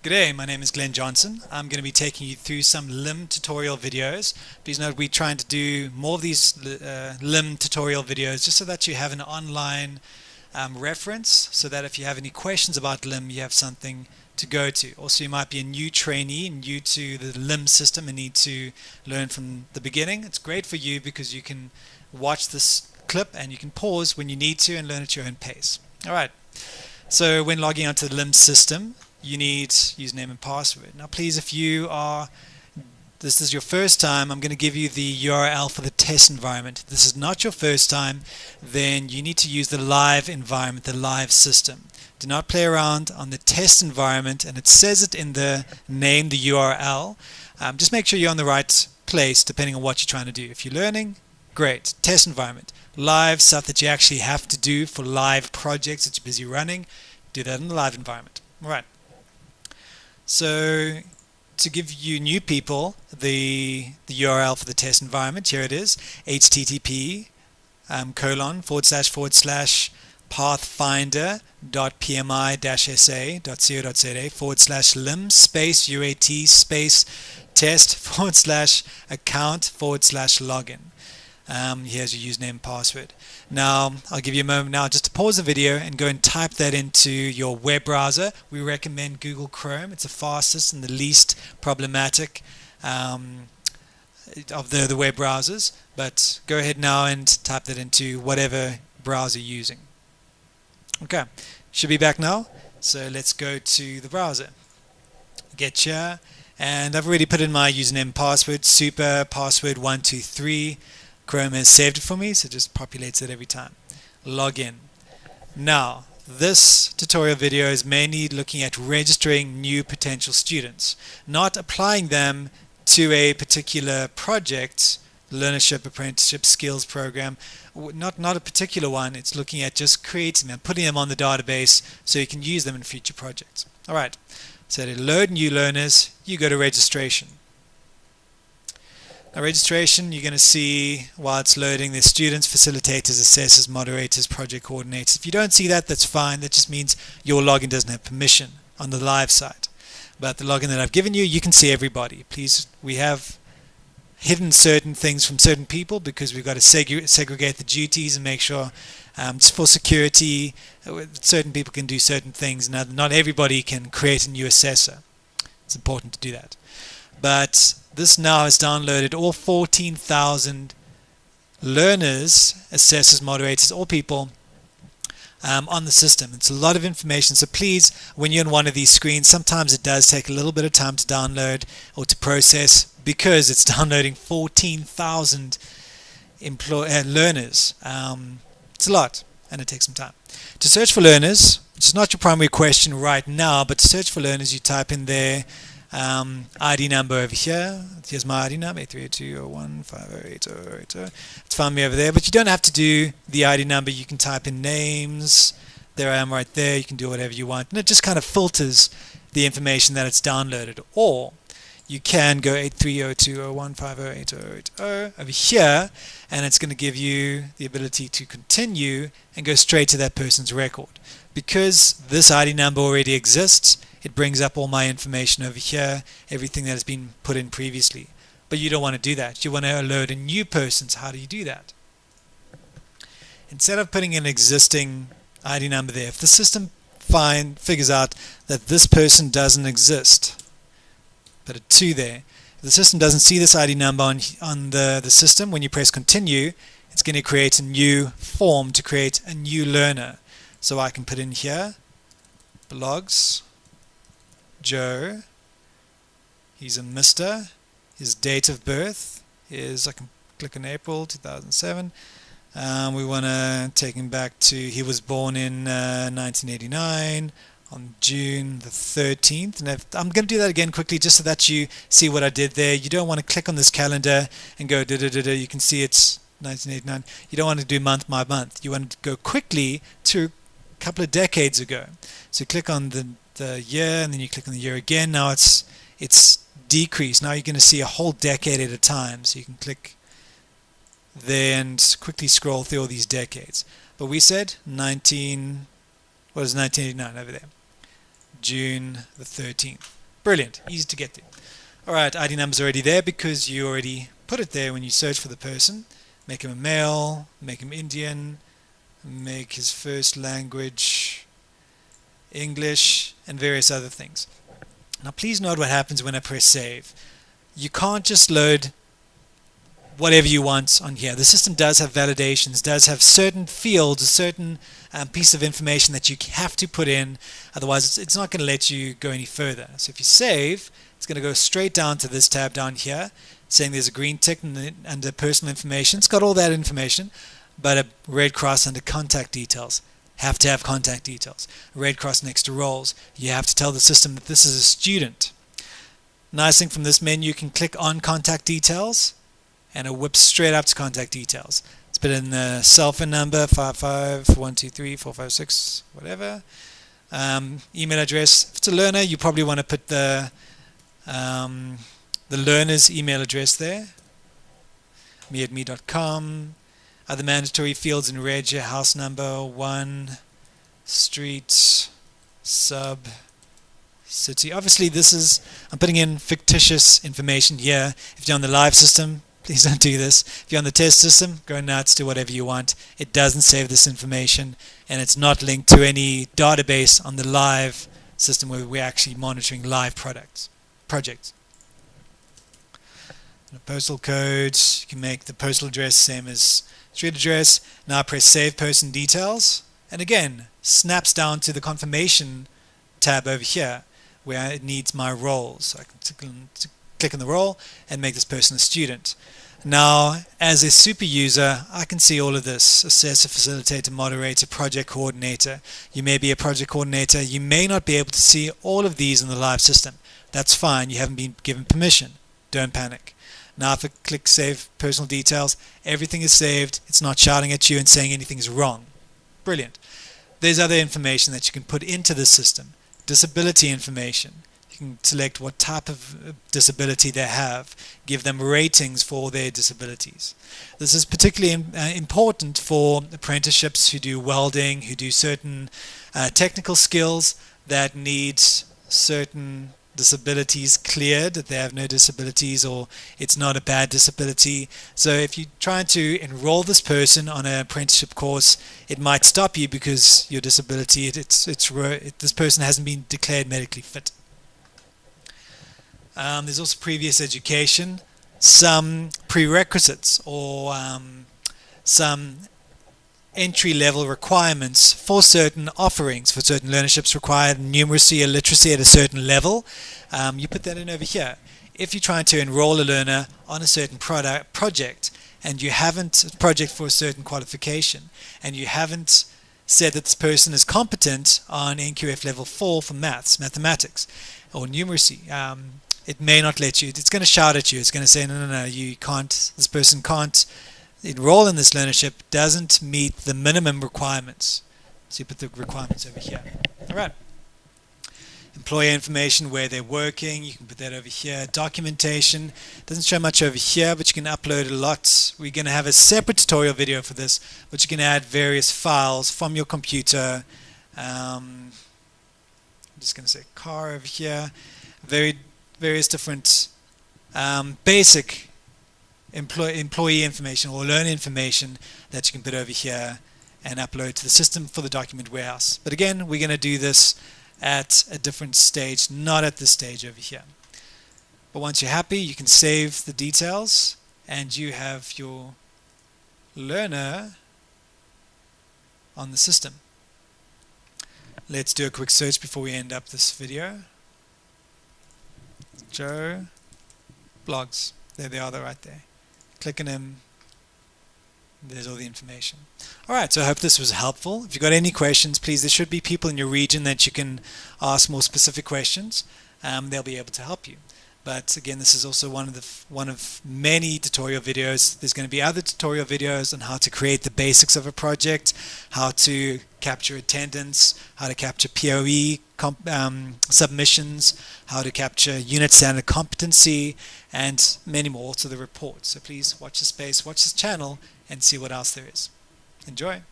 G'day, my name is Glenn Johnson. I'm going to be taking you through some limb tutorial videos. Please note we're trying to do more of these limb tutorial videos just so that you have an online reference, so that if you have any questions about limb, you have something to go to. Also, you might be a new trainee, new to the limb system and need to learn from the beginning. It's great for you because you can watch this clip and you can pause when you need to and learn at your own pace. Alright, so when logging onto the limb system, you need username and password. Now please, if this is your first time, I'm going to give you the URL for the test environment. If this is not your first time, then you need to use the live environment, the live system. Do not play around on the test environment, and it says it in the name, the URL. Just make sure you're on the right place depending on what you're trying to do. If you're learning, great. Test environment. Live stuff that you actually have to do for live projects that you're busy running, do that in the live environment. Alright. So to give you new people the URL for the test environment, here it is, http pathfinder.pmi-sa.co.za /lim UAT test/account/login. Here's your username and password. Now I'll give you a moment now just to pause the video and go and type that into your web browser. We recommend Google Chrome. It's the fastest and the least problematic of the web browsers, but go ahead now and type that into whatever browser you're using. Okay, should be back now, so let's go to the browser. Get here, and I've already put in my username and password, super password 123. Chrome has saved it for me, so it just populates it every time. Log in. Now, this tutorial video is mainly looking at registering new potential students, not applying them to a particular project, learnership, apprenticeship, skills program, not a particular one. It's looking at just creating them, putting them on the database so you can use them in future projects. Alright, so to load new learners, you go to registration. Now registration, you're going to see while it's loading, there's students, facilitators, assessors, moderators, project coordinators. If you don't see that, that's fine. That just means your login doesn't have permission on the live site. But the login that I've given you, you can see everybody. Please, we have hidden certain things from certain people because we've got to segregate the duties and make sure just for security, certain people can do certain things. Now, not everybody can create a new assessor. It's important to do that. But this now has downloaded all 14,000 learners, assessors, moderators, all people on the system. It's a lot of information, so please, when you're on one of these screens, sometimes it does take a little bit of time to download or to process because it's downloading 14,000 learners. It's a lot, and it takes some time. To search for learners, which is not your primary question right now, but to search for learners, you type in their ID number over here. Here's my ID number, 83201508080. It's found me over there, but you don't have to do the ID number. You can type in names. There I am right there. You can do whatever you want, and it just kind of filters the information that it's downloaded. Or you can go 83020150880 over here, and it's going to give you the ability to continue and go straight to that person's record. Because this ID number already exists, it brings up all my information over here, everything that has been put in previously. But you don't want to do that. You want to load a new person. So how do you do that? Instead of putting an existing ID number there, if the system figures out that this person doesn't exist, put a 2 there. If the system doesn't see this ID number on the system, when you press continue, it's going to create a new form to create a new learner. So I can put in here, blogs, Joe, he's a Mr. His date of birth is, I can click on April 2007. We want to take him back to, he was born in 1989 on June the 13th. And I'm going to do that again quickly just so that you see what I did there. You don't want to click on this calendar and go da-da-da-da. You can see it's 1989. You don't want to do month by month. You want to go quickly to a couple of decades ago. So click on the year, and then you click on the year again. Now it's decreased. Now you're going to see a whole decade at a time. So you can click there and quickly scroll through all these decades. But we said 19, what is 1989 over there? June the 13th. Brilliant, easy to get to. Alright, ID number's already there because you already put it there when you search for the person. Make him a male, make him Indian, make his first language English, and various other things. Now please note what happens when I press save. You can't just load whatever you want on here. The system does have validations, does have certain fields, a certain piece of information that you have to put in, otherwise it's not going to let you go any further. So if you save, it's going to go straight down to this tab down here, saying there's a green tick under personal information. It's got all that information, but a red cross under contact details. Have to have contact details. A red cross next to roles. You have to tell the system that this is a student. Nice thing from this menu, you can click on contact details and it whips straight up to contact details. Let's put in the cell phone number 551234556, whatever. Email address. If it's a learner, you probably want to put the learner's email address there. me@me.com. Other mandatory fields in red, your house number, 1, street, sub, city. Obviously I'm putting in fictitious information here. If you're on the live system, please don't do this. If you're on the test system, go nuts, do whatever you want. It doesn't save this information, and it's not linked to any database on the live system where we're actually monitoring live projects. The postal code, you can make the postal address same as street address. Now press save person details, and again snaps down to the confirmation tab over here where it needs my role. So I can click on the role and make this person a student. Now as a super user, I can see all of this: assessor, facilitator, moderator, project coordinator. You may be a project coordinator, you may not be able to see all of these in the live system. That's fine, you haven't been given permission. Don't panic. Now if I click save personal details, everything is saved. It's not shouting at you and saying anything is wrong. Brilliant. There's other information that you can put into the system. Disability information. You can select what type of disability they have, give them ratings for their disabilities. This is particularly important for apprenticeships who do welding, who do certain technical skills that need certain disabilities cleared, that they have no disabilities or it's not a bad disability. So if you're trying to enroll this person on an apprenticeship course, it might stop you because your disability, this person hasn't been declared medically fit. There's also previous education, some prerequisites or some entry-level requirements for certain offerings. For certain learnerships require numeracy or literacy at a certain level. You put that in over here. If you're trying to enroll a learner on a certain project and you haven't, a project for a certain qualification, and you haven't said that this person is competent on NQF level 4 for mathematics or numeracy, it may not let you. It's going to shout at you. It's going to say, no, you can't, this person can't enroll in this learnership, doesn't meet the minimum requirements. So you put the requirements over here. Alright. Employer information, where they're working, you can put that over here. Documentation, doesn't show much over here, but you can upload a lot. We're going to have a separate tutorial video for this, but you can add various files from your computer. I'm just going to say car over here. Various different basic employee information or learner information that you can put over here and upload to the system for the document warehouse. But again, we're going to do this at a different stage, not at this stage over here. But once you're happy, you can save the details and you have your learner on the system. Let's do a quick search before we end up this video. Joe blogs. There they are, they're right there. Click on them. There's all the information. Alright, so I hope this was helpful. If you've got any questions, please, there should be people in your region that you can ask more specific questions. They'll be able to help you. But again, this is also one of many tutorial videos. There's going to be other tutorial videos on how to create the basics of a project, how to capture attendance, how to capture POE submissions, how to capture unit standard competency, and many more. Also the reports. So please watch the space, watch this channel, and see what else there is. Enjoy.